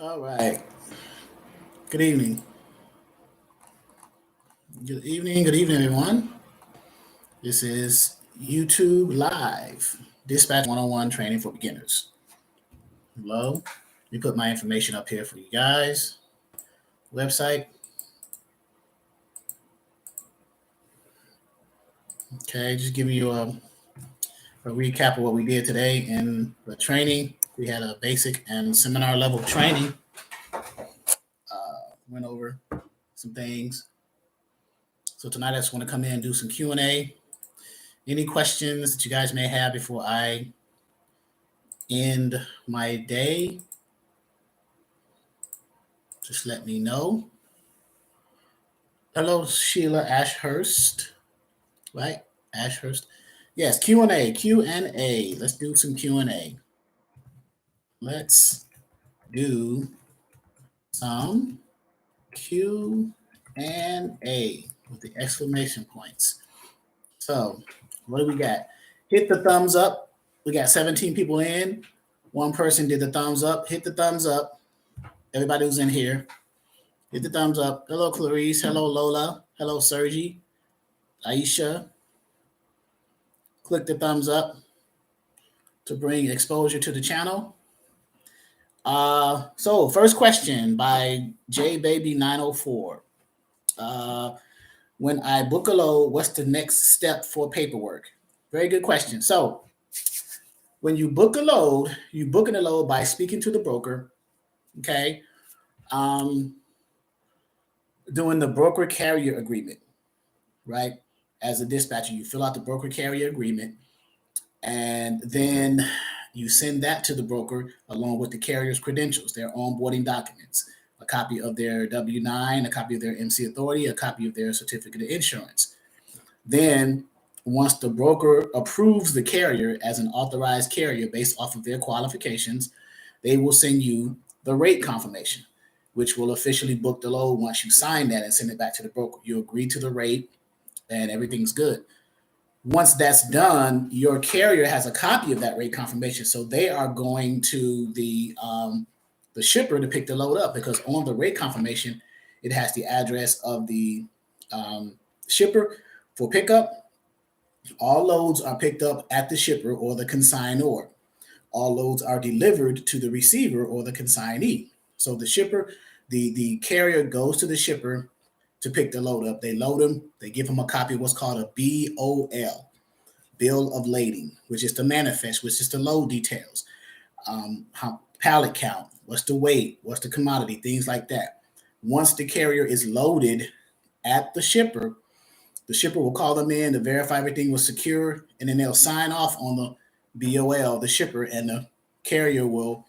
All right. Good evening. Good evening, everyone. This is YouTube Live Dispatch 101 Training for Beginners. Hello. Let me put my information up here for you guys. Website. Okay, just giving you a recap of what we did today in the training. We had a basic and seminar level training. Went over some things. So tonight I just want to come in and do some Q&A. Any questions that you guys may have before I end my day, just let me know. Hello, Sheila Ashurst, right? Ashurst. Yes, Q&A, Q&A. Let's do some Q&A. Let's do some Q&A with the exclamation points. So, what do we got? Hit the thumbs up. We got 17 people in. One person did the thumbs up. Hit the thumbs up. Everybody who's in here, hit the thumbs up. Hello, Clarice. Hello, Lola. Hello, Sergi. Aisha. Click the thumbs up to bring exposure to the channel. So first question by JBaby904. When I book a load, what's the next step for paperwork? Very good question. So when you book a load, you booking a load by speaking to the broker, okay? Doing the broker carrier agreement, right? As a dispatcher, you fill out the broker carrier agreement, and then you send that to the broker along with the carrier's credentials, their onboarding documents, a copy of their W-9, a copy of their MC authority, a copy of their certificate of insurance. Then once the broker approves the carrier as an authorized carrier based off of their qualifications, they will send you the rate confirmation, which will officially book the load once you sign that and send it back to the broker. You agree to the rate and everything's good. Once that's done, your carrier has a copy of that rate confirmation. So they are going to the shipper to pick the load up, because on the rate confirmation, it has the address of the shipper for pickup. All loads are picked up at the shipper or the consignor. All loads are delivered to the receiver or the consignee. So the shipper, the carrier goes to the shipper to pick the load up. They load them. They give them a copy of what's called a BOL, bill of lading, which is the manifest, which is the load details, how pallet count, what's the weight, what's the commodity, things like that. Once the carrier is loaded at the shipper will call them in to verify everything was secure, and then they'll sign off on the BOL, the shipper, and the carrier will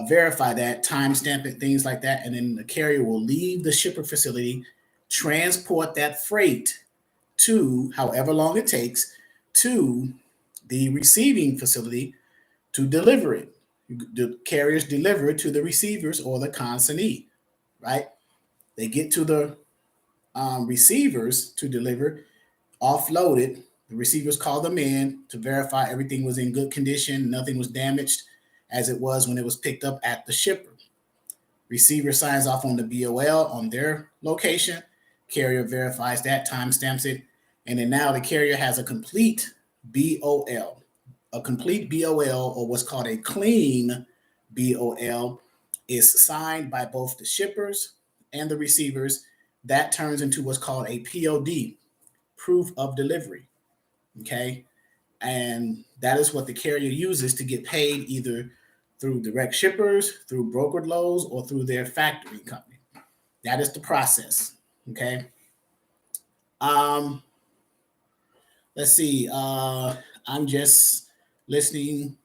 verify that, timestamp it, things like that, and then the carrier will leave the shipper facility, transport that freight to, however long it takes, to the receiving facility to deliver it. The carriers deliver it to the receivers or the consignee, right? They get to the receivers to deliver, offload it. The receivers call them in to verify everything was in good condition, nothing was damaged as it was when it was picked up at the shipper. Receiver signs off on the BOL on their location. Carrier verifies that, timestamps it, and then now the carrier has a complete BOL. A complete BOL, or what's called a clean BOL, is signed by both the shippers and the receivers. That turns into what's called a POD, proof of delivery. Okay. And that is what the carrier uses to get paid, either through direct shippers, through brokered loads, or through their factoring company. That is the process. Okay. Let's see. I'm just listening.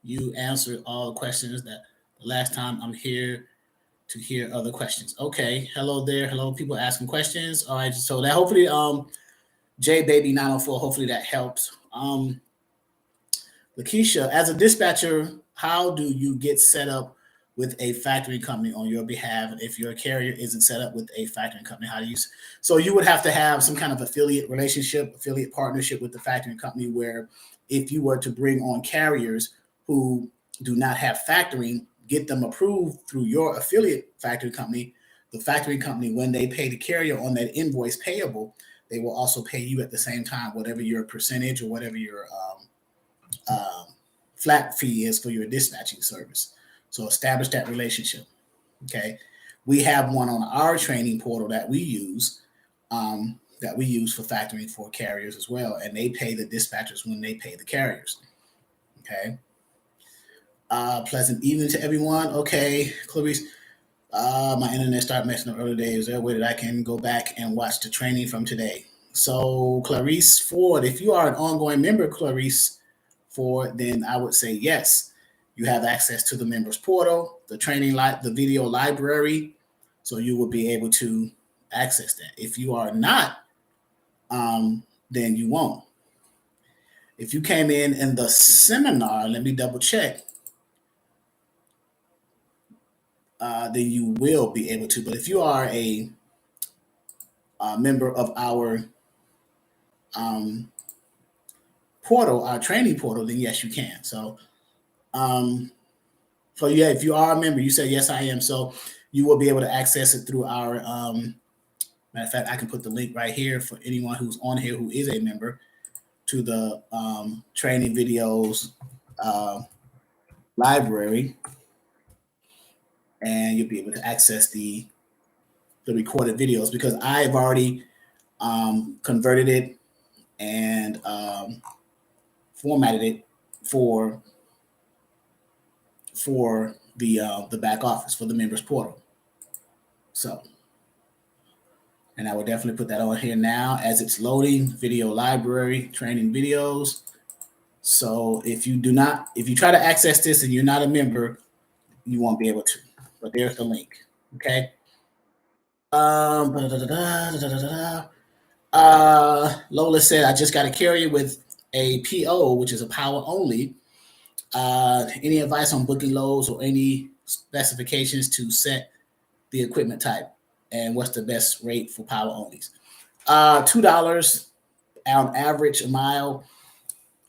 You answered all the questions that the last time I'm here to hear other questions. Okay. Hello there. Hello, people asking questions. All right. So that hopefully, JBaby904, hopefully that helps. Lakeisha, as a dispatcher, how do you get set up with a factoring company on your behalf? If your carrier isn't set up with a factoring company, how do you? So you would have to have some kind of affiliate partnership with the factoring company, where if you were to bring on carriers who do not have factoring, get them approved through your affiliate factoring company, the factoring company, when they pay the carrier on that invoice payable, they will also pay you at the same time, whatever your percentage or whatever your flat fee is for your dispatching service. So establish that relationship. Okay. We have one on our training portal that we use for factoring for carriers as well. And they pay the dispatchers when they pay the carriers. Okay. Pleasant evening to everyone. Okay, Clarice. My internet started messing up earlier today. Is there a way that I can go back and watch the training from today? So, Clarice Ford, if you are an ongoing member, Clarice Ford, then I would say yes. You have access to the members portal, the training, the video library, so you will be able to access that. If you are not, then you won't. If you came in the seminar, let me double check. Then you will be able to. But if you are a member of our portal, our training portal, then yes, you can. So yeah, if you are a member, you say yes, I am. So you will be able to access it through our. Matter of fact, I can put the link right here for anyone who's on here who is a member to the training videos library, and you'll be able to access the recorded videos, because I've already converted it and formatted it for the back office, for the members portal. So, and I will definitely put that on here now as it's loading. Video library, training videos. So if you try to access this and you're not a member, you won't be able to. But there's the link. Okay. Lola said, I just got a carrier with a PO, which is a power only. Any advice on booking loads or any specifications to set the equipment type? And what's the best rate for power onlys? $2 on average a mile.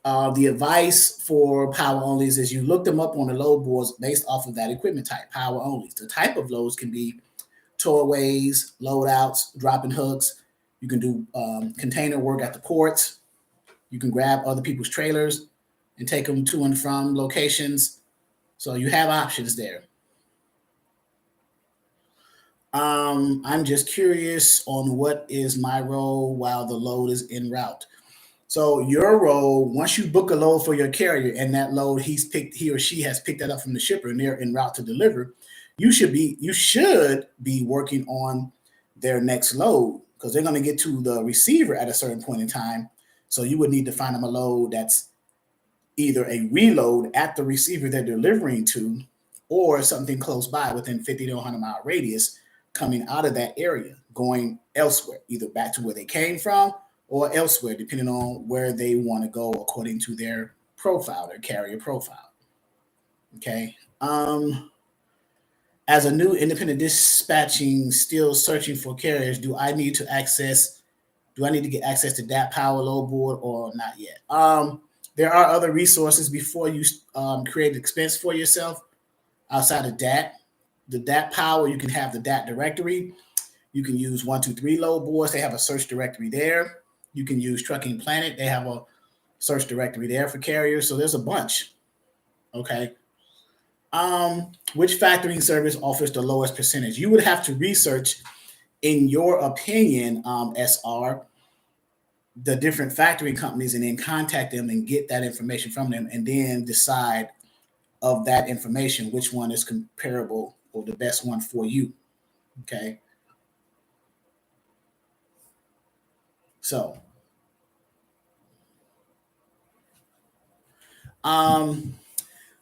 The advice for power onlys is you look them up on the load boards based off of that equipment type, power onlys. The type of loads can be towaways, loadouts, dropping hooks. You can do container work at the ports. You can grab other people's trailers and take them to and from locations. So you have options there. I'm just curious on what is my role while the load is en route. So your role, once you book a load for your carrier and that load he or she has picked that up from the shipper and they're en route to deliver, you should be working on their next load, because they're going to get to the receiver at a certain point in time. So you would need to find them a load that's either a reload at the receiver they're delivering to, or something close by within 50 to 100 mile radius coming out of that area, going elsewhere, either back to where they came from or elsewhere, depending on where they want to go according to their profile, their carrier profile. Okay. As a new independent dispatching, still searching for carriers, do I need to get access to that power load board or not yet? There are other resources before you create expense for yourself outside of DAT. The DAT power, you can have the DAT directory. You can use 123 load boards. They have a search directory there. You can use Trucking Planet. They have a search directory there for carriers. So there's a bunch. Okay. Which factoring service offers the lowest percentage? You would have to research, in your opinion, SR, the different factoring companies, and then contact them and get that information from them, and then decide of that information which one is comparable or the best one for you. Okay. So,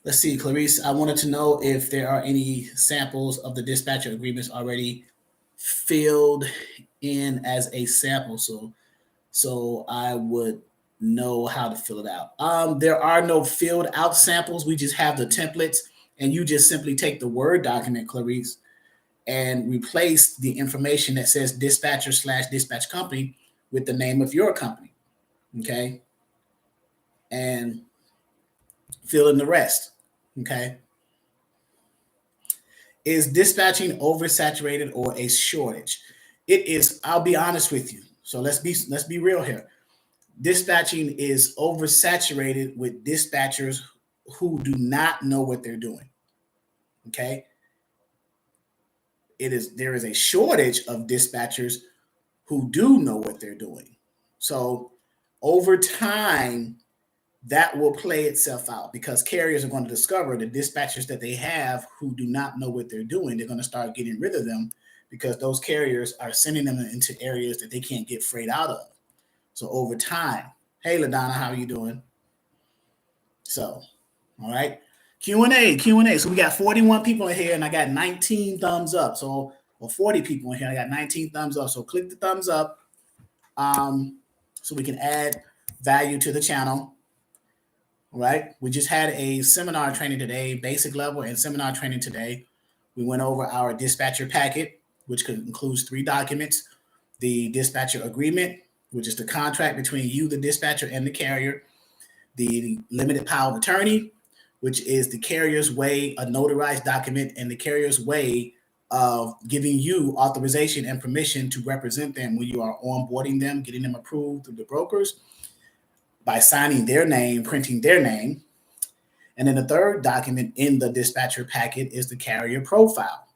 let's see, Clarice, I wanted to know if there are any samples of the dispatcher agreements already filled in as a sample, so I would know how to fill it out. There are no filled out samples. We just have the templates, and you just simply take the Word document, Clarice, and replace the information that says dispatcher/dispatch company with the name of your company. Okay. And fill in the rest. Okay. Is dispatching oversaturated or a shortage? It is. I'll be honest with you. So let's be real here. Dispatching is oversaturated with dispatchers who do not know what they're doing. Okay. There is a shortage of dispatchers who do know what they're doing. So over time, that will play itself out because carriers are going to discover the dispatchers that they have who do not know what they're doing. They're going to start getting rid of them because those carriers are sending them into areas that they can't get freight out of. So over time, hey, LaDonna, how are you doing? So, all right. Q&A. So we got 41 people in here and I got 19 thumbs up. So, or 40 people in here. I got 19 thumbs up. So click the thumbs up so we can add value to the channel. All right. We just had a seminar training today, basic level and seminar training today. We went over our dispatcher packet, which includes 3 documents. The dispatcher agreement, which is the contract between you, the dispatcher, and the carrier. The limited power of attorney, which is the carrier's way, a notarized document, and the carrier's way of giving you authorization and permission to represent them when you are onboarding them, getting them approved through the brokers by signing their name, printing their name. And then the third document in the dispatcher packet is the carrier profile.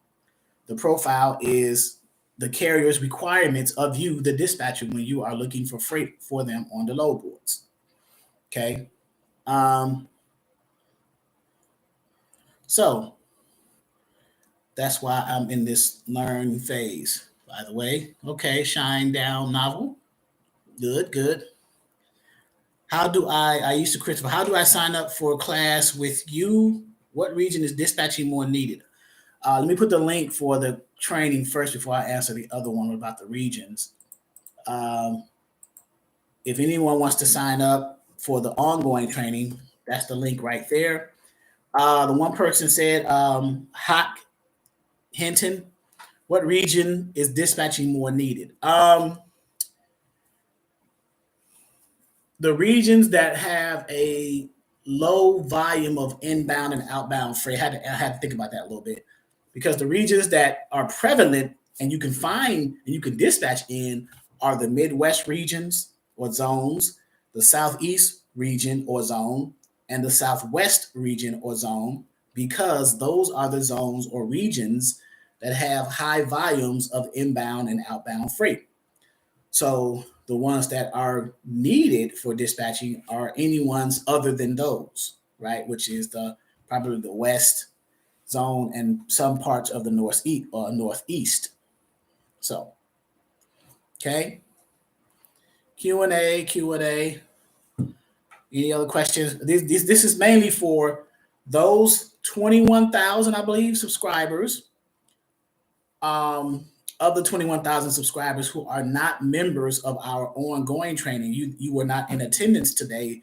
The profile is the carrier's requirements of you, the dispatcher, when you are looking for freight for them on the load boards. Okay. So that's why I'm in this learn phase, by the way. Okay, Shine Down Novel. Good. How do I used to Christopher, how do I sign up for a class with you? What region is dispatching more needed? Let me put the link for the training first before I answer the other one about the regions. If anyone wants to sign up for the ongoing training, that's the link right there. The one person said, Hock Hinton, what region is dispatching more needed? The regions that have a low volume of inbound and outbound freight. I had to think about that a little bit because the regions that are prevalent and you can find and you can dispatch in are the Midwest regions or zones, the Southeast region or zone, and the Southwest region or zone, because those are the zones or regions that have high volumes of inbound and outbound freight. So the ones that are needed for dispatching are any ones other than those, right? Which is probably the West zone and some parts of the Northeast. So, okay. Q&A. Any other questions? This is mainly for those 21,000, I believe, subscribers. Of the 21,000 subscribers who are not members of our ongoing training, you were not in attendance today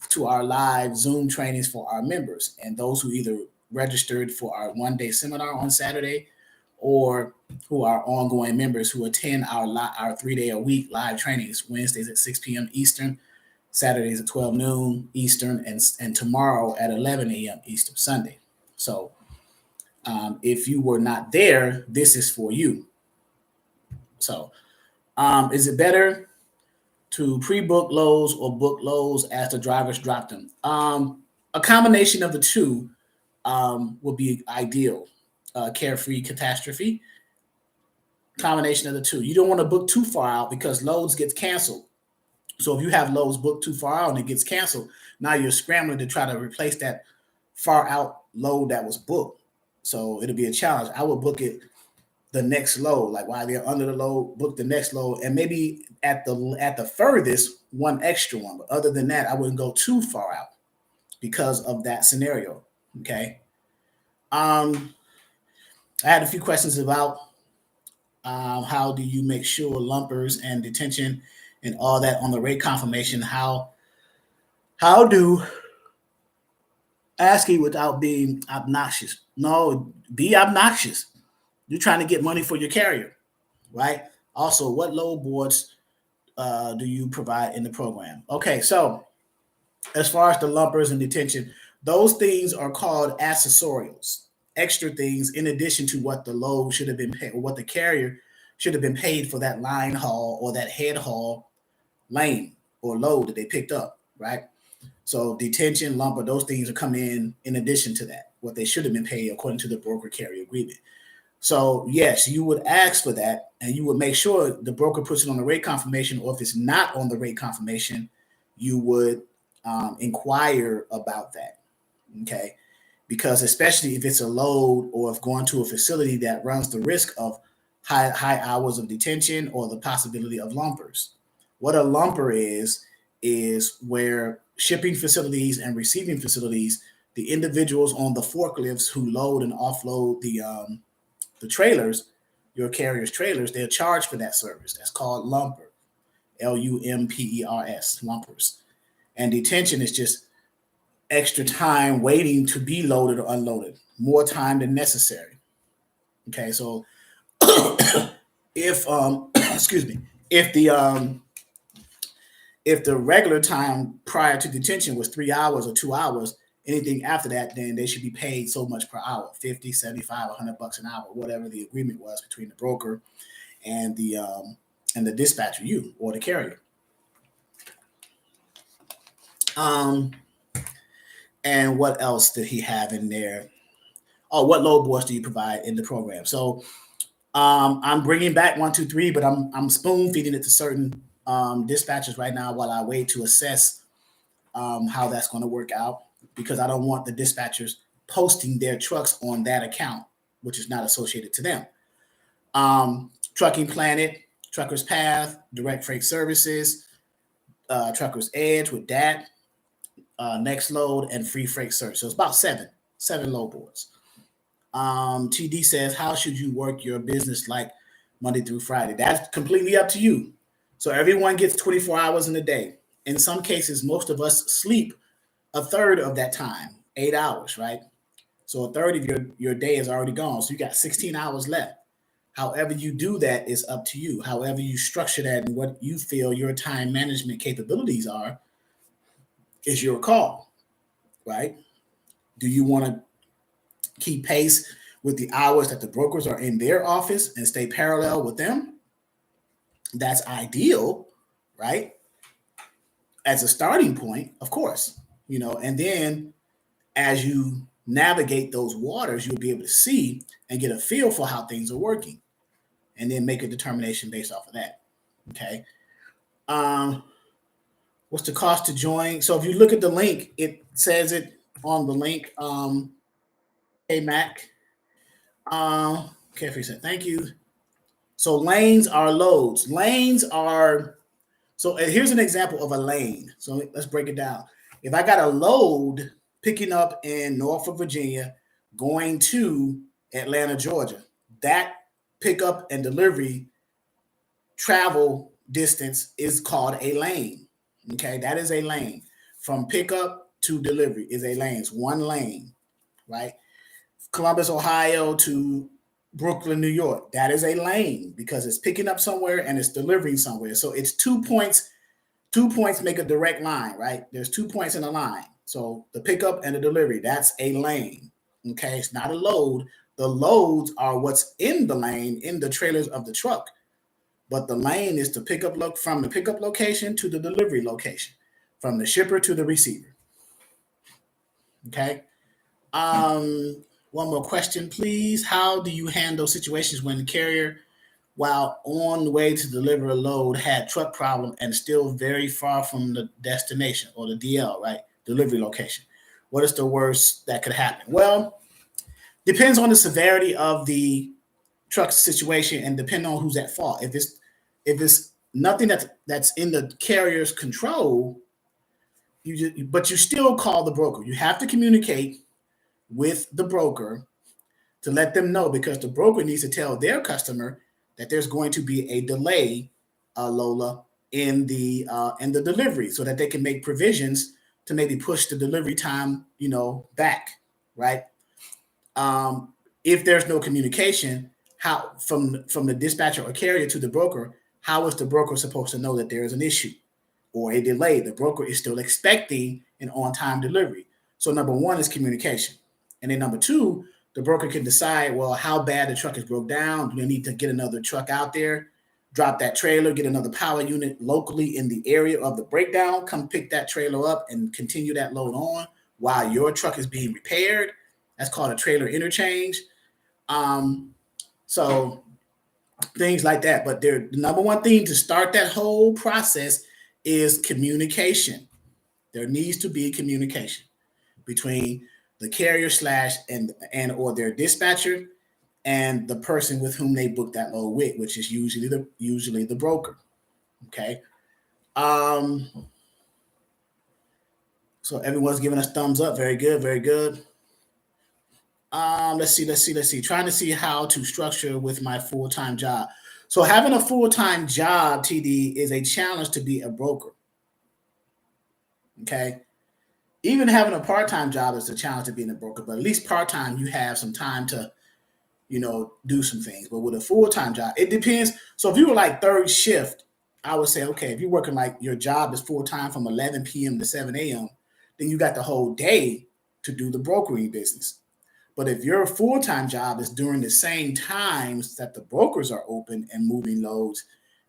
to our live Zoom trainings for our members, and those who either registered for our one-day seminar on Saturday or who are ongoing members who attend our 3-day-a-week live trainings, Wednesdays at 6 p.m. Eastern, Saturdays at 12 noon Eastern, and tomorrow at 11 a.m. Eastern Sunday. So if you were not there, this is for you. So is it better to pre-book loads or book loads as the drivers drop them? A combination of the two would be ideal. Carefree catastrophe. Combination of the two. You don't want to book too far out because loads get canceled. So if you have loads booked too far out and it gets canceled, now you're scrambling to try to replace that far out load that was booked. So it'll be a challenge. I would book it the next load, like while they're under the load, book the next load, and maybe at the furthest one extra one. But other than that, I wouldn't go too far out because of that scenario. Okay. I had a few questions about how do you make sure lumpers and detention and all that on the rate confirmation. How do asking without being obnoxious? No, be obnoxious. You're trying to get money for your carrier, right? Also, what load boards do you provide in the program? Okay, so as far as the lumpers and detention, those things are called accessorials. extra things in addition to what the load should have been paid, or what the carrier should have been paid for that line haul or that head haul lane or load that they picked up, right? So detention, lumper, those things are come in addition to that, what they should have been paid according to the broker carrier agreement. So yes, you would ask for that, and you would make sure the broker puts it on the rate confirmation, or if it's not on the rate confirmation, you would inquire about that, okay? Because especially if it's a load, or if going to a facility that runs the risk of high hours of detention or the possibility of lumpers. What a lumper is where shipping facilities and receiving facilities, the individuals on the forklifts who load and offload the trailers, your carrier's trailers, they're charged for that service. That's called lumper, Lumpers, lumpers. And detention is just extra time waiting to be loaded or unloaded, more time than necessary. Okay, so if excuse me, if the regular time prior to detention was 3 hours or 2 hours, anything after that, then they should be paid so much per hour, 50, 75, $100 an hour, whatever the agreement was between the broker and the dispatcher, you or the carrier. And what else did he have in there? Oh, what load boards do you provide in the program? So I'm bringing back 1, 2, 3, but I'm spoon feeding it to certain dispatchers right now while I wait to assess how that's going to work out, because I don't want the dispatchers posting their trucks on that account, which is not associated to them. Trucking Planet, Truckers Path, Direct Freight Services, Truckers Edge with that, Next Load, and Free Freight Search. So it's about seven load boards. TD says, how should you work your business like Monday through Friday? That's completely up to you. So everyone gets 24 hours in a day. In some cases, most of us sleep a third of that time, 8 hours, right? So a third of your day is already gone. So you got 16 hours left. However you do that is up to you. However you structure that and what you feel your time management capabilities are is your call, right? Do you want to keep pace with the hours that the brokers are in their office and stay parallel with them? That's ideal, right? As a starting point, of course, and then as you navigate those waters, you'll be able to see and get a feel for how things are working, and then make a determination based off of that. Okay. What's the cost to join? So if you look at the link, it says it on the link. Hey, Mac. Carefree said, thank you. So lanes are loads. So here's an example of a lane. So let's break it down. If I got a load picking up in Norfolk, Virginia, going to Atlanta, Georgia, that pickup and delivery travel distance is called a lane. Okay, that is a lane. From pickup to delivery is a lane. It's one lane, right? Columbus, Ohio to Brooklyn, New York, that is a lane because it's picking up somewhere and it's delivering somewhere. So it's 2 points. 2 points make a direct line, right? There's 2 points in a line. So the pickup and the delivery, that's a lane. Okay, it's not a load. The loads are what's in the lane in the trailers of the truck. But the lane is from the pickup location to the delivery location, from the shipper to the receiver. Okay. One more question, please. How do you handle situations when the carrier, while on the way to deliver a load, had truck problem and still very far from the destination or the DL, right? Delivery location. What is the worst that could happen? Well, depends on the severity of the truck situation and depending on who's at fault. If it's nothing that's in the carrier's control, but you still call the broker. You have to communicate with the broker to let them know, because the broker needs to tell their customer that there's going to be a delay, Lola, in the delivery, so that they can make provisions to maybe push the delivery time, back, right? If there's no communication, how from the dispatcher or carrier to the broker, how is the broker supposed to know that there is an issue or a delay? The broker is still expecting an on-time delivery. So number one is communication. And then number two, the broker can decide, well, how bad the truck is broke down. Do they need to get another truck out there, drop that trailer, get another power unit locally in the area of the breakdown, come pick that trailer up and continue that load on while your truck is being repaired. That's called a trailer interchange. So things like that. But the number one thing to start that whole process is communication. There needs to be communication between the carrier and or their dispatcher and the person with whom they book that load with, which is usually the broker. Okay. So everyone's giving us thumbs up. Very good, very good. Let's see. Trying to see how to structure with my full-time job. So having a full-time job, TD, is a challenge to be a broker. Okay. Even having a part-time job is a challenge to being a broker, but at least part-time, you have some time to, do some things. But with a full-time job, it depends. So if you were like third shift, I would say, okay, if you're working like your job is full-time from 11 p.m. to 7 a.m., then you got the whole day to do the brokering business. But if your full-time job is during the same times that the brokers are open and moving loads,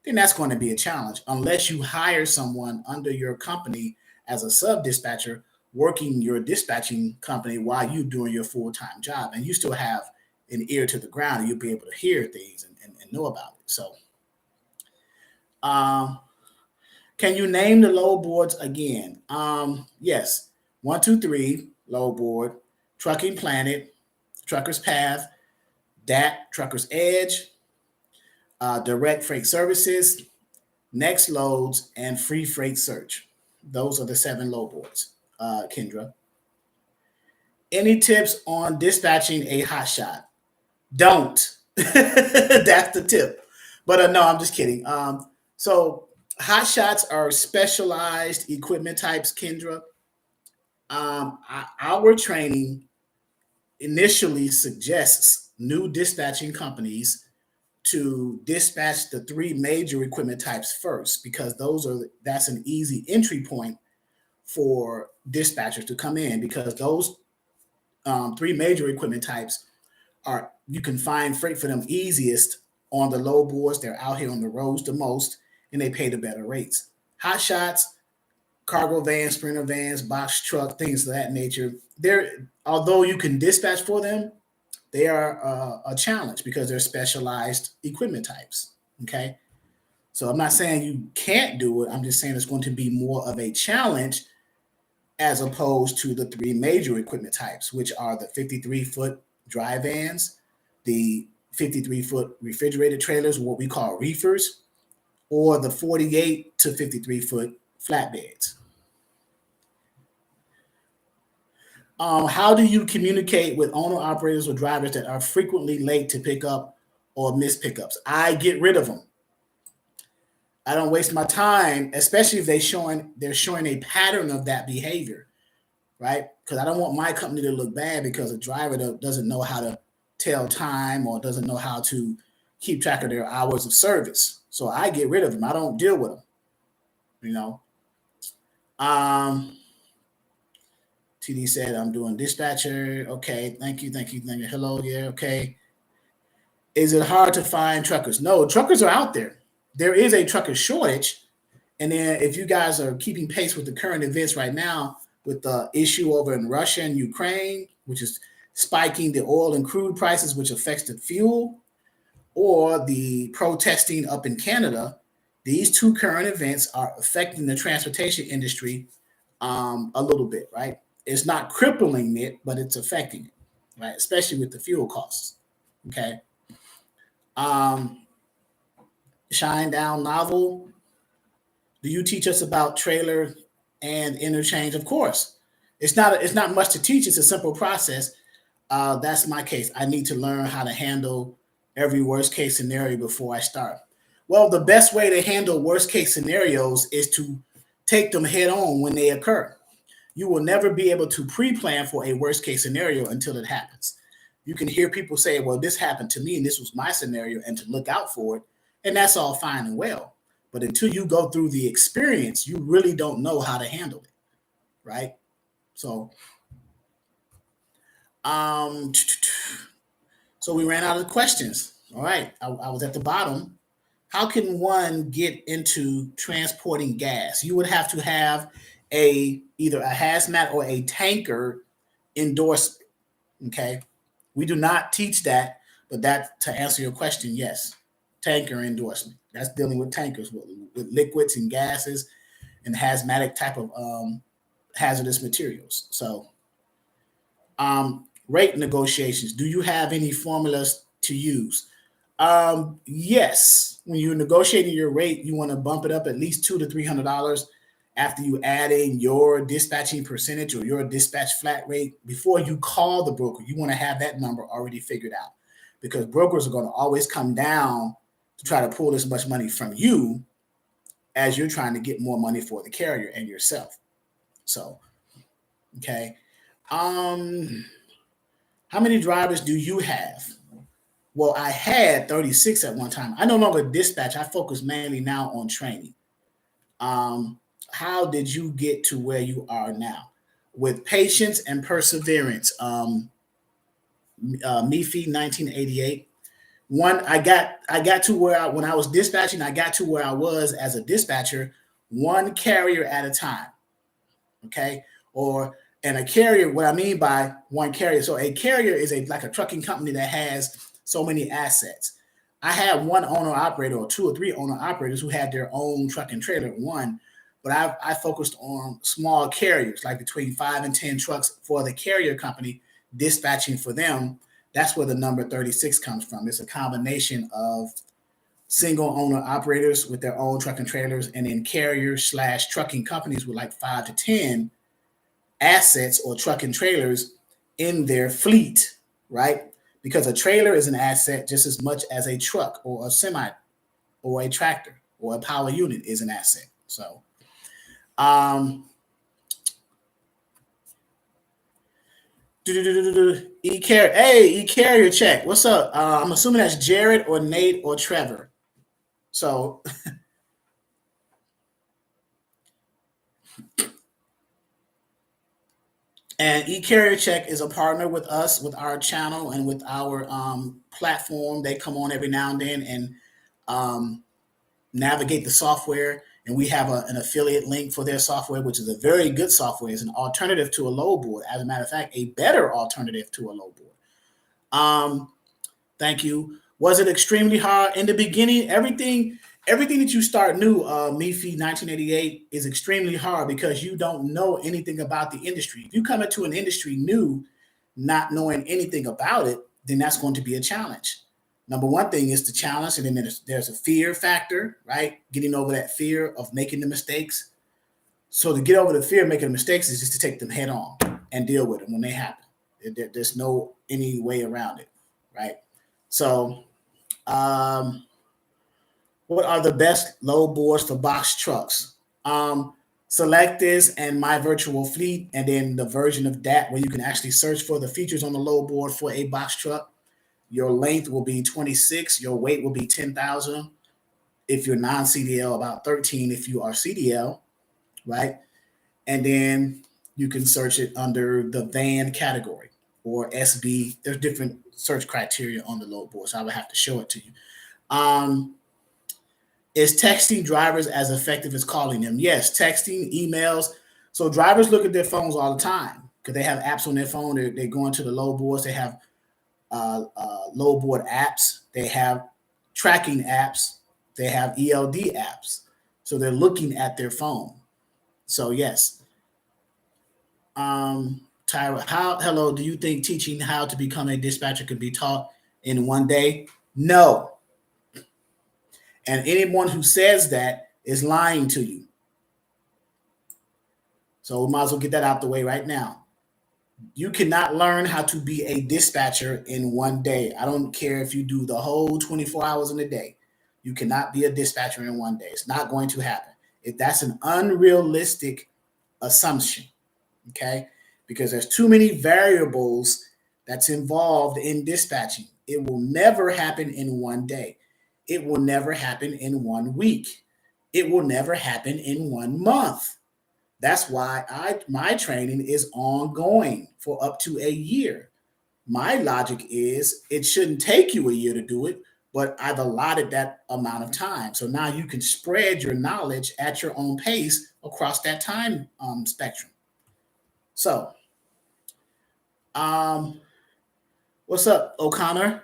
then that's going to be a challenge unless you hire someone under your company as a sub-dispatcher working your dispatching company while you're doing your full-time job. And you still have an ear to the ground and you'll be able to hear things and know about it. So can you name the load boards again? Yes. 1, 2, 3 load board, Trucking Planet, Trucker's Path, DAT, Trucker's Edge, Direct Freight Services, Next Loads, and Free Freight Search. Those are the 7 load boards, Kendra. Any tips on dispatching a hotshot? Don't. That's the tip. But no, I'm just kidding. So hotshots are specialized equipment types, Kendra. Our training initially suggests new dispatching companies to dispatch the 3 major equipment types first, because that's an easy entry point for dispatchers to come in, because those 3 major equipment types you can find freight for them easiest on the load boards. They're out here on the roads the most, and they pay the better rates. Hot shots, cargo vans, sprinter vans, box truck, things of that nature. Although you can dispatch for them, they are a challenge because they're specialized equipment types. Okay. So I'm not saying you can't do it. I'm just saying it's going to be more of a challenge as opposed to the 3 major equipment types, which are the 53-foot dry vans, the 53-foot refrigerated trailers, what we call reefers, or the 48 to 53-foot flatbeds. How do you communicate with owner-operators or drivers that are frequently late to pick up or miss pickups? I get rid of them. I don't waste my time, especially if they're showing a pattern of that behavior, right? Because I don't want my company to look bad because a driver doesn't know how to tell time or doesn't know how to keep track of their hours of service. So I get rid of them. I don't deal with them, TD said, I'm doing dispatcher. Okay, thank you. Hello, yeah, okay. Is it hard to find truckers? No, truckers are out there. There is a trucker shortage. And then if you guys are keeping pace with the current events right now, with the issue over in Russia and Ukraine, which is spiking the oil and crude prices, which affects the fuel, or the protesting up in Canada, these 2 current events are affecting the transportation industry a little bit, right? It's not crippling it, but it's affecting it, right? Especially with the fuel costs, okay? Shine Down Novel. Do you teach us about trailer and interchange? Of course. It's not much to teach. It's a simple process. That's my case. I need to learn how to handle every worst case scenario before I start. Well, the best way to handle worst case scenarios is to take them head on when they occur. You will never be able to pre-plan for a worst case scenario until it happens. You can hear people say, well, this happened to me and this was my scenario, and to look out for it. And that's all fine and well. But until you go through the experience, you really don't know how to handle it, right? So Um, so we ran out of questions. All right, I was at the bottom. How can one get into transporting gas? You would have to have either a hazmat or a tanker endorsement. Okay, we do not teach that, but that to answer your question, yes, tanker endorsement. That's dealing with tankers with liquids and gases and hazmatic type of hazardous materials. So, rate negotiations. Do you have any formulas to use? Yes. When you're negotiating your rate, you want to bump it up at least $200 to $300 after you add in your dispatching percentage or your dispatch flat rate. Before you call the broker, you want to have that number already figured out, because brokers are going to always come down to try to pull as much money from you as you're trying to get more money for the carrier and yourself. So, okay. How many drivers do you have? Well, I had 36 at one time. I no longer dispatch. I focus mainly now on training. How did you get to where you are now? With patience and perseverance. Mifi 1988. I got to where when I was dispatching, I got to where I was as a dispatcher, one carrier at a time. Okay. And a carrier, what I mean by one carrier. So a carrier is like a trucking company that has so many assets. I had one owner operator or two or three owner operators who had their own truck and trailer, but I focused on small carriers, like between 5 and 10 trucks for the carrier company, dispatching for them. That's where the number 36 comes from. It's a combination of single owner operators with their own truck and trailers, and then carriers / trucking companies with like 5 to 10 assets or truck and trailers in their fleet, right? Because a trailer is an asset just as much as a truck or a semi or a tractor or a power unit is an asset. So, E-carrier check. What's up? I'm assuming that's Jared or Nate or Trevor. So, and E-carrier check is a partner with us, with our channel, and with our platform. They come on every now and then and navigate the software, and we have an affiliate link for their software, which is a very good software. It's an alternative to a load board. As a matter of fact, a better alternative to a load board. Thank you. Was it extremely hard in the beginning? Everything that you start new, Mifi 1988, is extremely hard because you don't know anything about the industry. If you come into an industry new, not knowing anything about it, then that's going to be a challenge. Number one thing is the challenge, and then there's a fear factor, right? Getting over that fear of making the mistakes. So to get over the fear of making the mistakes is just to take them head on and deal with them when they happen. There's no any way around it, right? So, what are the best load boards for box trucks? Select this and My Virtual Fleet, and then the version of that where you can actually search for the features on the load board for a box truck. Your length will be 26. Your weight will be 10,000. If you're non-CDL, about 13 if you are CDL, right? And then you can search it under the van category or SB. There's different search criteria on the load board, so I would have to show it to you. Is texting drivers as effective as calling them? Yes, texting, emails. So drivers look at their phones all the time because they have apps on their phone. They're going to the load boards. They have load board apps. They have tracking apps. They have ELD apps. So they're looking at their phone. So yes. Tyra, hello, do you think teaching how to become a dispatcher could be taught in one day? No. And anyone who says that is lying to you. So we might as well get that out the way right now. You cannot learn how to be a dispatcher in one day. I don't care if you do the whole 24 hours in a day. You cannot be a dispatcher in one day. It's not going to happen. If that's an unrealistic assumption, okay? Because there's too many variables that's involved in dispatching. It will never happen in one day. It will never happen in 1 week. It will never happen in 1 month. That's why my training is ongoing for up to a year. My logic is it shouldn't take you a year to do it, but I've allotted that amount of time. So now you can spread your knowledge at your own pace across that time spectrum. So, um, what's up, O'Connor?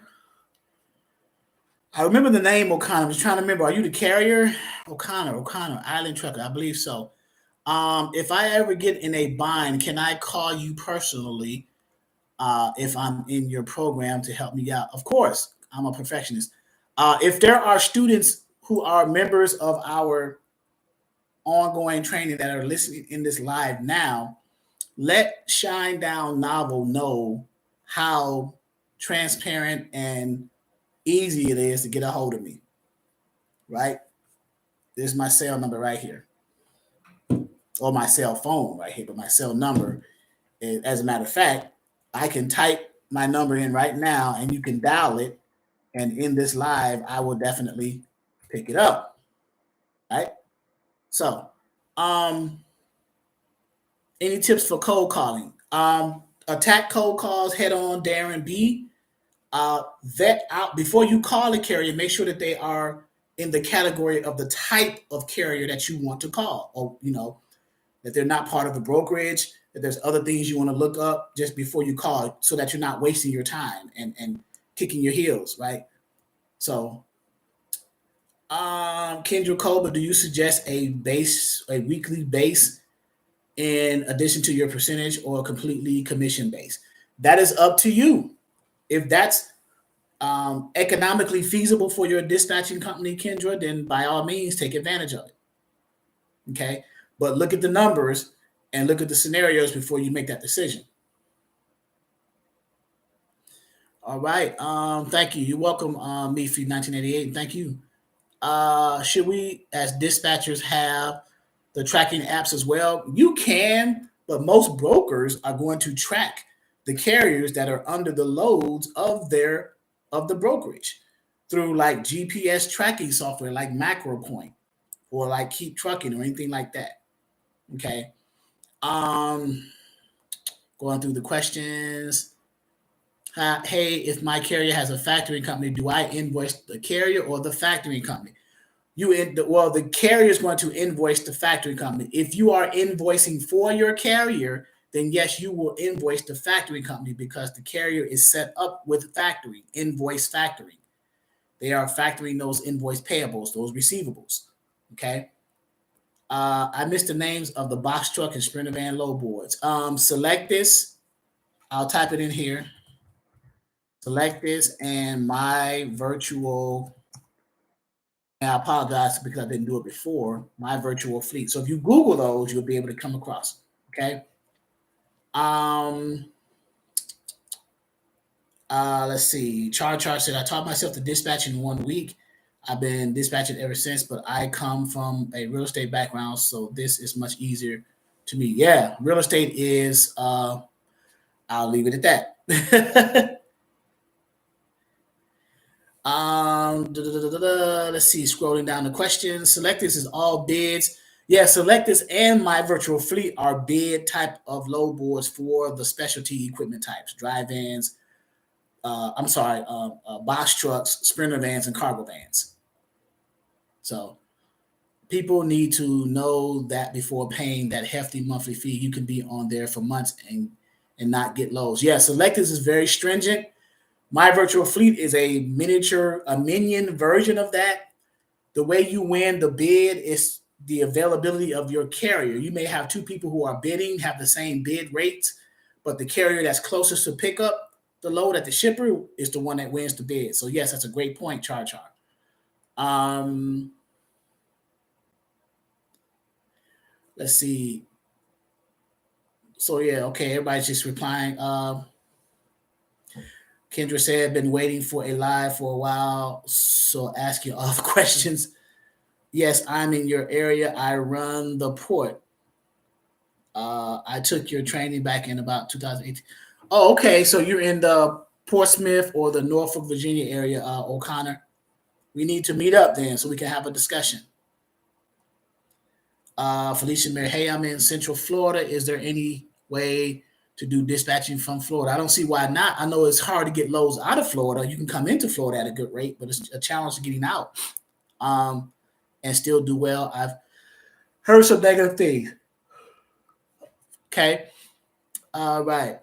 I remember the name O'Connor. I was trying to remember. Are you the carrier? O'Connor, Island Trucker. I believe so. If I ever get in a bind, can I call you personally if I'm in your program to help me out? Of course, I'm a perfectionist. If there are students who are members of our ongoing training that are listening in this live now, let Shine Down Novel know how transparent and easy it is to get a hold of me, right? This is my cell number right here, or my cell phone right here, but my cell number is, as a matter of fact, I can type my number in right now and you can dial it. And in this live, I will definitely pick it up, right? So, um, any tips for cold calling? Attack cold calls head on, Darren B. Vet out before you call a carrier. Make sure that they are in the category of the type of carrier that you want to call, or that they're not part of the brokerage. That there's other things you want to look up just before you call, so that you're not wasting your time and kicking your heels, right? So, Kendra Colbert, do you suggest a weekly base in addition to your percentage, or completely commission based? That is up to you. If that's economically feasible for your dispatching company, Kendra, then by all means take advantage of it. Okay, but look at the numbers and look at the scenarios before you make that decision. All right. Thank you. You're welcome, Mefi 1988. Thank you. Should we, as dispatchers, have the tracking apps as well? You can, but most brokers are going to track the carriers that are under the loads of the brokerage through like GPS tracking software like MacroPoint or like Keep Trucking or anything like that. Okay. Um, Going through the questions. Hey, if my carrier has a factoring company, do I invoice the carrier or the factoring company? The carrier is going to invoice the factoring company. If you are invoicing for your carrier, then yes, you will invoice the factoring company because the carrier is set up with factoring, invoice factoring. They are factoring those invoice payables, those receivables. Okay. I missed the names of the box truck and sprinter van load boards. Select this. I'll type it in here. Select this and my virtual. And I apologize because I didn't do it before. My virtual fleet. So if you Google those, you'll be able to come across. Okay. Let's see. Char said, I taught myself to dispatch in 1 week. I've been dispatching ever since, but I come from a real estate background, so this is much easier to me. Yeah, real estate is, I'll leave it at that. Let's see, scrolling down the questions. Selectors is all bids. Yeah, Selectors and my virtual fleet are bid type of load boards for the specialty equipment types, dry vans, box trucks, sprinter vans, and cargo vans. So people need to know that before paying that hefty monthly fee, you can be on there for months and not get loads. Yeah, Selectors is very stringent. My virtual fleet is a minion version of that. The way you win the bid is the availability of your carrier. You may have two people who are bidding, have the same bid rates, but the carrier that's closest to pick up the load at the shipper is the one that wins the bid. So yes, that's a great point, Char. Let's see. So yeah, okay, everybody's just replying. Kendra said, been waiting for a live for a while, so asking all the questions. Yes, I'm in your area. I run the port. I took your training back in about 2018. Oh, okay. So you're in the Portsmouth or the Norfolk, Virginia area, O'Connor. We need to meet up then so we can have a discussion. Felicia Mary, hey, I'm in Central Florida. Is there any way to do dispatching from Florida. I don't see why not. I know it's hard to get loads out of Florida. You can come into Florida at a good rate, but it's a challenge to getting out and still do well. I've heard some negative things. Okay. All right.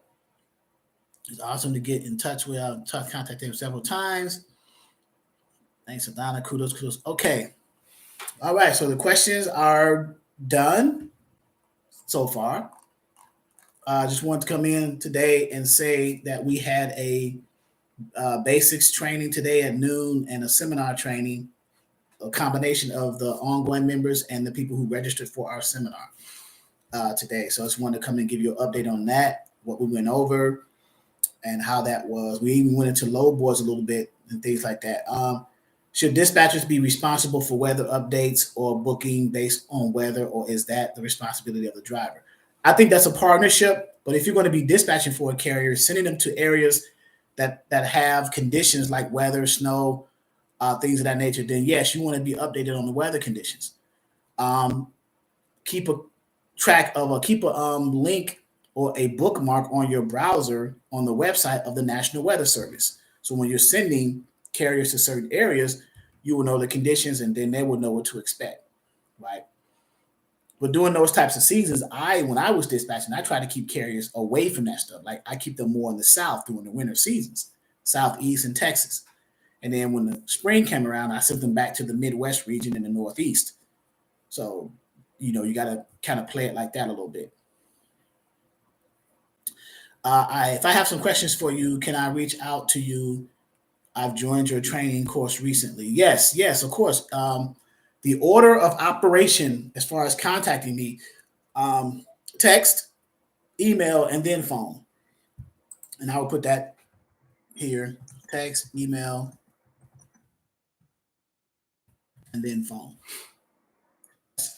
It's awesome to get in touch with. I've contacted him several times. Thanks, Adana. Kudos. Okay. All right. So the questions are done so far. I just wanted to come in today and say that we had a basics training today at noon and a seminar training, a combination of the ongoing members and the people who registered for our seminar today. So I just wanted to come and give you an update on that, what we went over, and how that was. We even went into load boards a little bit and things like that. Should dispatchers be responsible for weather updates or booking based on weather, or is that the responsibility of the driver? I think that's a partnership, but if you're going to be dispatching for a carrier, sending them to areas that have conditions like weather, snow, things of that nature, then yes, you want to be updated on the weather conditions. Keep a link or a bookmark on your browser on the website of the National Weather Service. So when you're sending carriers to certain areas, you will know the conditions and then they will know what to expect, right? But during those types of seasons, when I was dispatching, I try to keep carriers away from that stuff. Like I keep them more in the South during the winter seasons, Southeast and Texas. And then when the spring came around, I sent them back to the Midwest region and the Northeast. So, you got to kind of play it like that a little bit. If I have some questions for you, can I reach out to you? I've joined your training course recently. Yes, of course. The order of operation as far as contacting me, text, email, and then phone. And I will put that here, text, email, and then phone.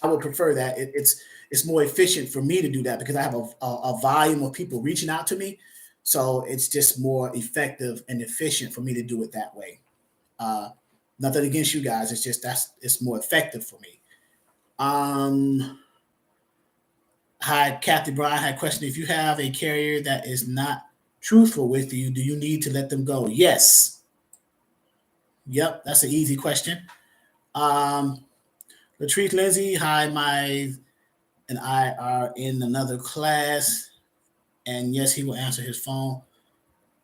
I would prefer that. It's more efficient for me to do that because I have a volume of people reaching out to me. So it's just more effective and efficient for me to do it that way. Nothing against you guys. It's just it's more effective for me. Hi, Kathy Bryan had a question. If you have a carrier that is not truthful with you, do you need to let them go? Yes. Yep, that's an easy question. Latrice Lindsay, hi, and I are in another class. And yes, he will answer his phone.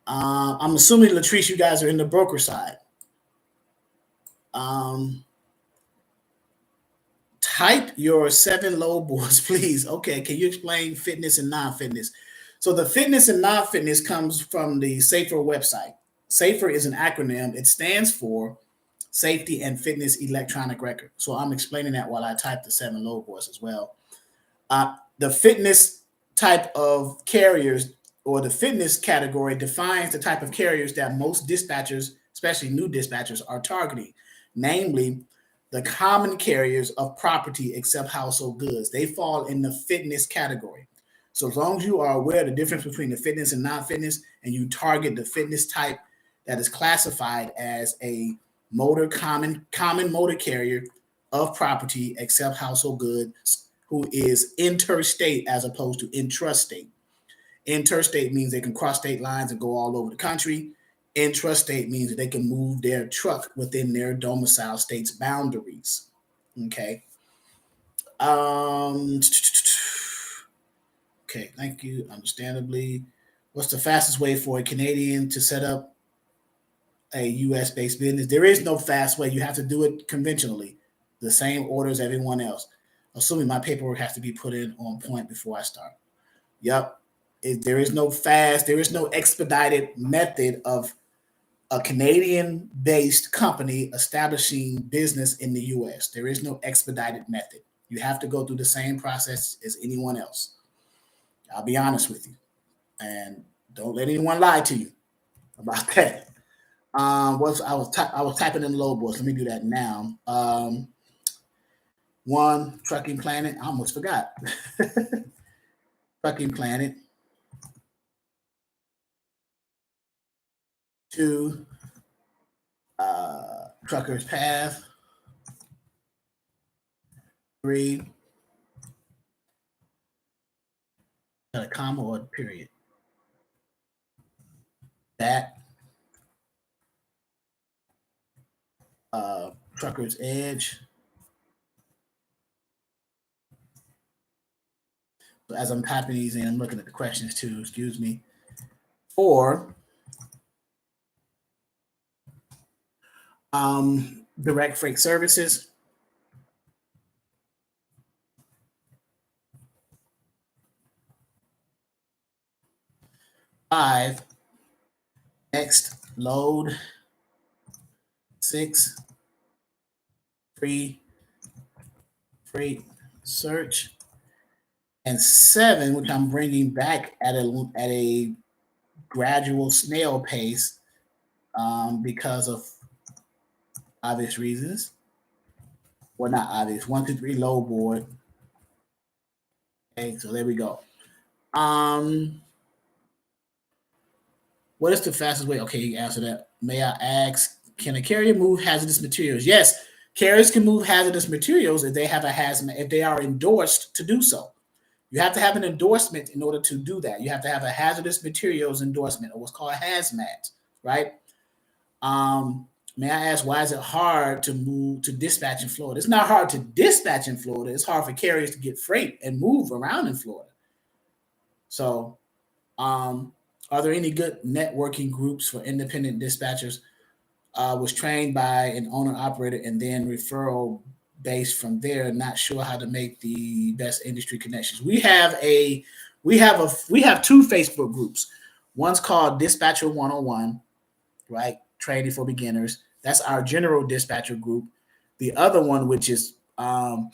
I'm assuming, Latrice, you guys are in the broker side. Type your 7 load boards, please. Okay, can you explain fitness and non-fitness? So the fitness and non-fitness comes from the SAFER website. SAFER is an acronym. It stands for Safety and Fitness Electronic Record. So I'm explaining that while I type the 7 load boards as well. The fitness type of carriers, or the fitness category, defines the type of carriers that most dispatchers, especially new dispatchers, are targeting, namely the common carriers of property except household goods. They fall in the fitness category. So as long as you are aware of the difference between the fitness and non-fitness, and you target the fitness type that is classified as a common motor carrier of property except household goods, who is interstate as opposed to intrastate. Interstate means they can cross state lines and go all over the country. Intrastate means that they can move their truck within their domicile state's boundaries. Okay. Okay, thank you. Understandably, what's the fastest way for a Canadian to set up a U.S.-based business? There is no fast way. You have to do it conventionally, the same order as everyone else. Assuming my paperwork has to be put in on point before I start. Yep. There is no expedited method of a Canadian-based company establishing business in the U.S. There is no expedited method. You have to go through the same process as anyone else. I'll be honest with you, and don't let anyone lie to you about that. I was typing in load boards. Let me do that now. 1, Trucking Planet. I almost forgot. Trucking Planet. 2, Trucker's Path. 3, a comma or a period? that Trucker's Edge. So as I'm typing these in, I'm looking at the questions too, excuse me. 4, direct freight services. 5, next load. 6, free freight search. And 7, which I'm bringing back at a gradual snail pace because of obvious reasons. Well, not obvious. 1, 2, 3 load board. Okay, so there we go. What is the fastest way? Okay, you answer that. May I ask, can a carrier move hazardous materials? Yes, carriers can move hazardous materials if they have a hazmat, if they are endorsed to do so. You have to have an endorsement in order to do that. You have to have a hazardous materials endorsement, or what's called a hazmat, right? May I ask, why is it hard to move to dispatch in Florida? It's not hard to dispatch in Florida. It's hard for carriers to get freight and move around in Florida. So, are there any good networking groups for independent dispatchers? Was trained by an owner operator and then referral based from there. Not sure how to make the best industry connections. We have 2 Facebook groups. One's called Dispatcher 101, right? Training for beginners. That's our general dispatcher group. The other one, which is for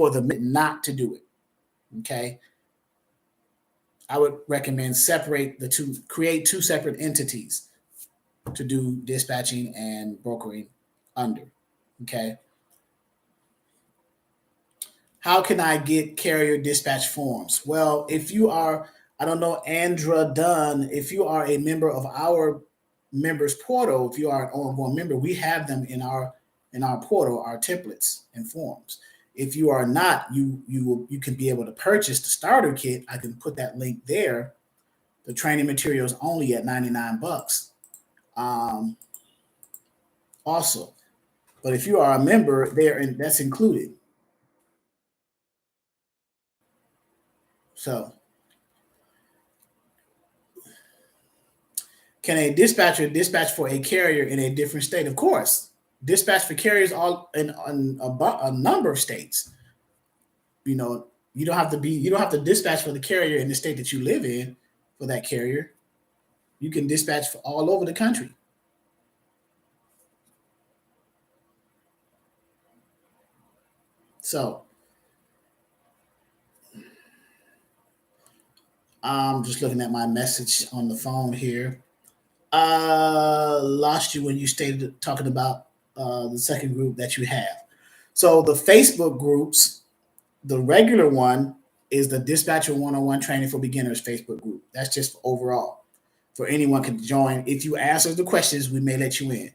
the not to do it. Okay. I would recommend separate the two, create 2 separate entities to do dispatching and brokering under. Okay. How can I get carrier dispatch forms? Well, if you are, I don't know, Andra Dunn, if you are a member of our members portal, if you are an ongoing member, we have them in our portal, our templates and forms. If you are not, you can be able to purchase the starter kit. I can put that link there. The training materials only at $99. Also, but if you are a member, that's included. So, can a dispatcher dispatch for a carrier in a different state? Of course, dispatch for carriers all in a number of states. You know, you don't have to dispatch for the carrier in the state that you live in for that carrier. You can dispatch for all over the country. So, I'm just looking at my message on the phone here. Lost you when you stated talking about the second group that you have. So the Facebook groups, the regular one is the Dispatcher 101 Training for Beginners Facebook group. That's just overall for anyone can join. If you answer the questions, we may let you in.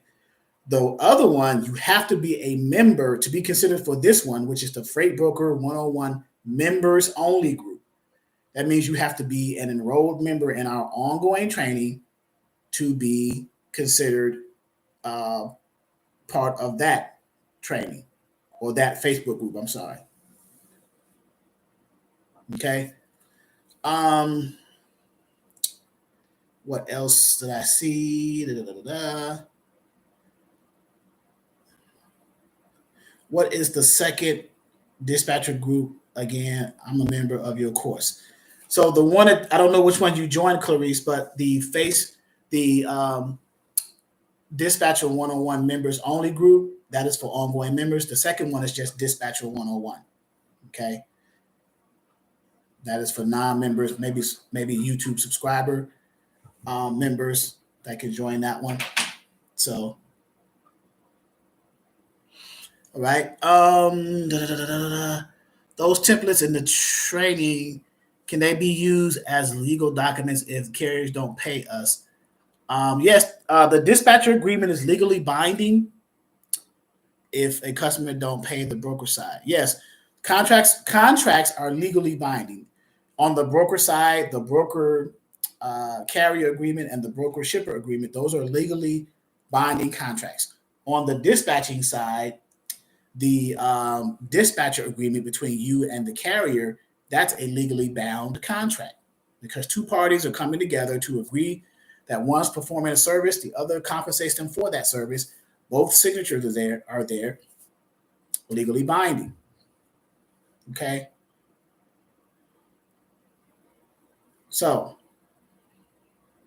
The other one, you have to be a member to be considered for this one, which is the Freight Broker 101 members only group. That means you have to be an enrolled member in our ongoing training to be considered part of that training or that Facebook group. I'm sorry. Okay. What else did I see? What is the second dispatcher group? Again, I'm a member of your course. So the one I don't know which one you joined, Clarice, but the Dispatcher 101 members only group, that is for ongoing members. The second one is just Dispatcher 101. Okay. That is for non-members, maybe YouTube subscriber members that can join that one. So, all right. Those templates in the training, can they be used as legal documents if carriers don't pay us? Yes, the dispatcher agreement is legally binding if a customer don't pay the broker side. Yes, contracts are legally binding. On the broker side, the broker carrier agreement and the broker shipper agreement, those are legally binding contracts. On the dispatching side, the dispatcher agreement between you and the carrier, that's a legally bound contract because two parties are coming together to agree that one's performing a service, the other compensates them for that service. Both signatures are there, legally binding. Okay. So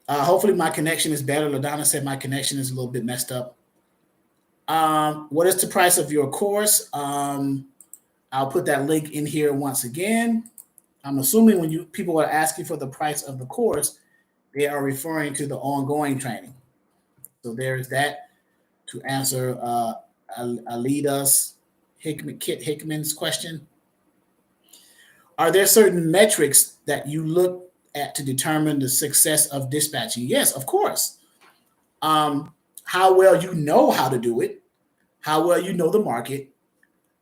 hopefully my connection is better. LaDonna said my connection is a little bit messed up. What is the price of your course? I'll put that link in here once again. I'm assuming when people are asking for the price of the course, they are referring to the ongoing training. So there's that to answer Alida's Kit Hickman's question. Are there certain metrics that you look at to determine the success of dispatching? Yes, of course. How well you know how to do it, how well you know the market,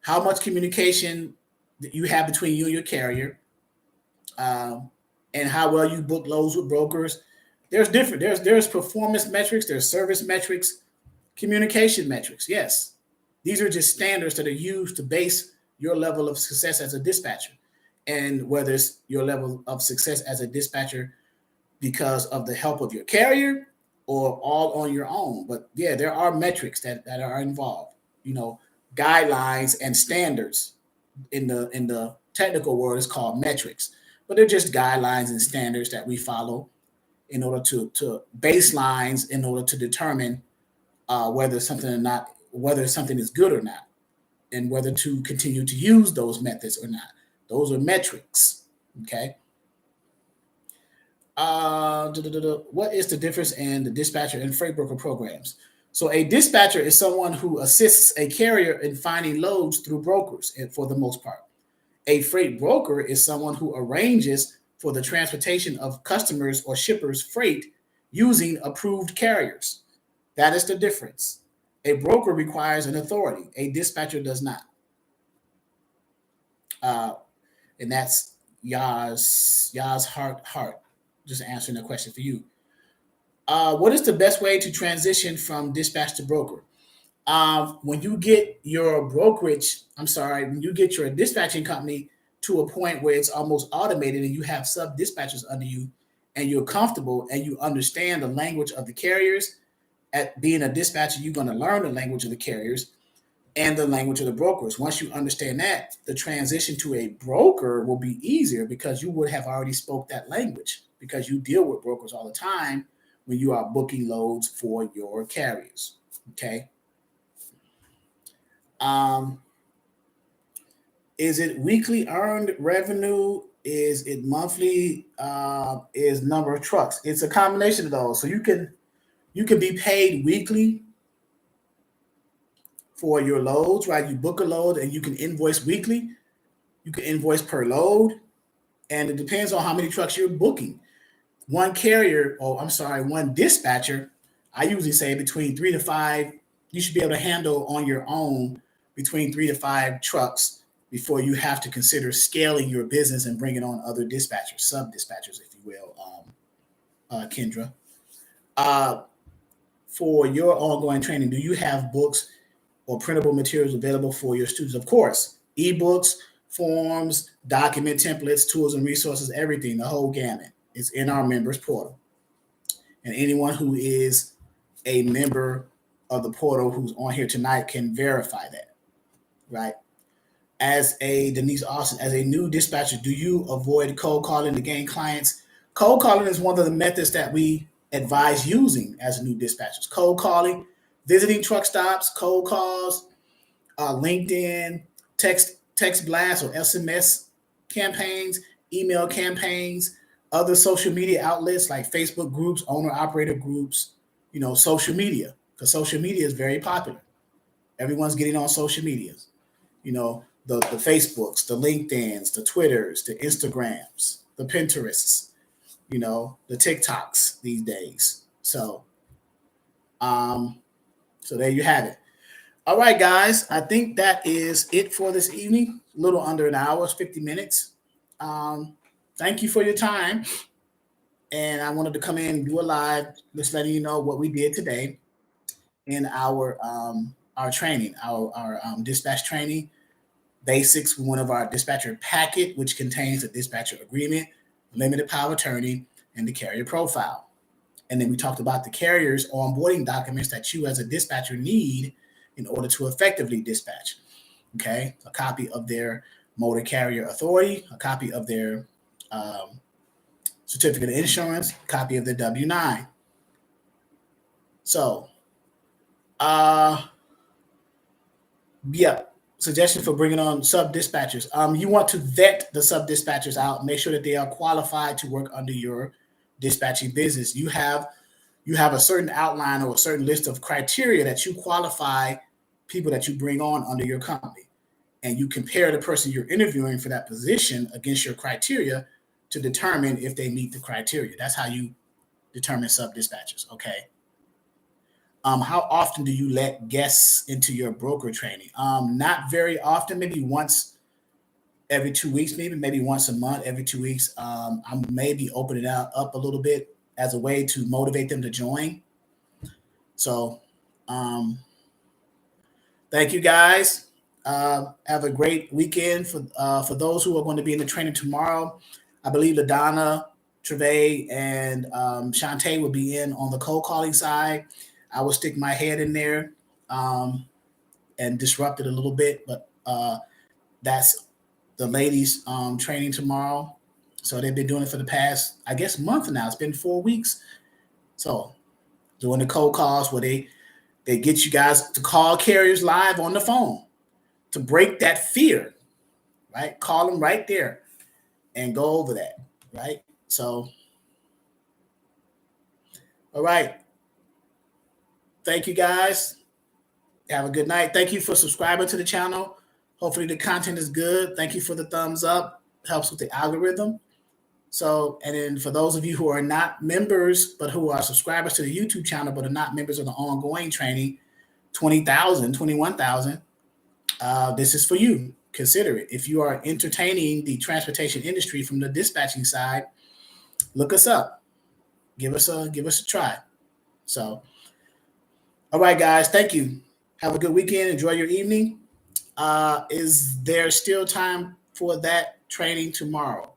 how much communication that you have between you and your carrier, and how well you book loads with brokers. There's performance metrics, there's service metrics, communication metrics. Yes, these are just standards that are used to base your level of success as a dispatcher, and whether it's your level of success as a dispatcher because of the help of your carrier or all on your own. But yeah, there are metrics that are involved, guidelines and standards. In the technical world, it's called metrics, but they're just guidelines and standards that we follow in order to baselines in order to determine whether something is good or not, and whether to continue to use those methods or not. Those are metrics. Okay. What is the difference in the dispatcher and freight broker programs? So a dispatcher is someone who assists a carrier in finding loads through brokers, for the most part. A freight broker is someone who arranges for the transportation of customers or shippers' freight using approved carriers. That is the difference. A broker requires an authority. A dispatcher does not. And that's Yaz Heart, just answering the question for you. What is the best way to transition from dispatch to broker? When you get your when you get your dispatching company to a point where it's almost automated and you have sub dispatchers under you and you're comfortable and you understand the language of the carriers, at being a dispatcher, you're going to learn the language of the carriers and the language of the brokers. Once you understand that, the transition to a broker will be easier because you would have already spoke that language, because you deal with brokers all the time when you are booking loads for your carriers. Okay. Is it weekly earned revenue? Is it monthly? Is number of trucks? It's a combination of those. So you can be paid weekly for your loads, right? You book a load and you can invoice weekly. You can invoice per load, and it depends on how many trucks you're booking. One dispatcher, I usually say between 3 to 5, you should be able to handle on your own between 3 to 5 trucks before you have to consider scaling your business and bringing on other dispatchers, sub-dispatchers, if you will, Kendra. For your ongoing training, do you have books or printable materials available for your students? Of course, ebooks, forms, document templates, tools and resources, everything, the whole gamut is in our members portal. And anyone who is a member of the portal who's on here tonight can verify that, right? As a Denise Austin, as a new dispatcher, do you avoid cold calling to gain clients? Cold calling is one of the methods that we advise using as new dispatchers. Cold calling, visiting truck stops, cold calls, LinkedIn, text blast or SMS campaigns, email campaigns, other social media outlets like Facebook groups, owner-operator groups, social media, because social media is very popular. Everyone's getting on social medias. The Facebooks, the LinkedIns, the Twitters, the Instagrams, the Pinterests, the TikToks these days. So there you have it. All right, guys, I think that is it for this evening. A little under an hour, 50 minutes. Thank you for your time. and I wanted to come in and do a live, just letting you know what we did today in our training, our dispatch training basics. We went over our dispatcher packet, which contains the dispatcher agreement, limited power attorney, and the carrier profile. And then we talked about the carrier's onboarding documents that you as a dispatcher need in order to effectively dispatch. Okay, a copy of their motor carrier authority, a copy of their certificate of insurance, copy of their W-9. So, yeah, suggestion for bringing on sub dispatchers. You want to vet the sub dispatchers out, make sure that they are qualified to work under your dispatching business. You have a certain outline or a certain list of criteria that you qualify people that you bring on under your company, and you compare the person you're interviewing for that position against your criteria to determine if they meet the criteria. That's how you determine sub dispatchers. Okay. How often do you let guests into your broker training? Not very often, maybe once every 2 weeks, maybe once a month, every 2 weeks. I'm maybe opening it up a little bit as a way to motivate them to join. So, thank you guys. Have a great weekend for those who are going to be in the training tomorrow. I believe LaDonna, Treve, and Shantae will be in on the cold calling side. I will stick my head in there and disrupt it a little bit, but that's the ladies' training tomorrow. So they've been doing it for the past, I guess, month now. It's been 4 weeks. So doing the cold calls where they get you guys to call carriers live on the phone to break that fear, right? Call them right there and go over that, right? So, all right. Thank you guys. Have a good night. Thank you for subscribing to the channel. Hopefully the content is good. Thank you for the thumbs up. Helps with the algorithm. So, and then for those of you who are not members, but who are subscribers to the YouTube channel, but are not members of the ongoing training, 20,000, 21,000, this is for you. Consider it. If you are entertaining the transportation industry from the dispatching side, look us up. Give us a try. So, all right, guys. Thank you. Have a good weekend. Enjoy your evening. Is there still time for that training tomorrow?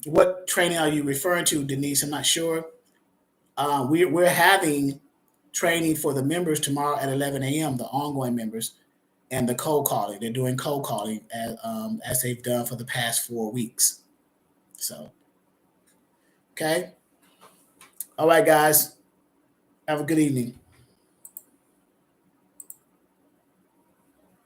What training are you referring to, Denise? I'm not sure. We're having training for the members tomorrow at 11 a.m., the ongoing members, and the cold calling. They're doing cold calling as they've done for the past 4 weeks. So, okay. All right, guys. Have a good evening.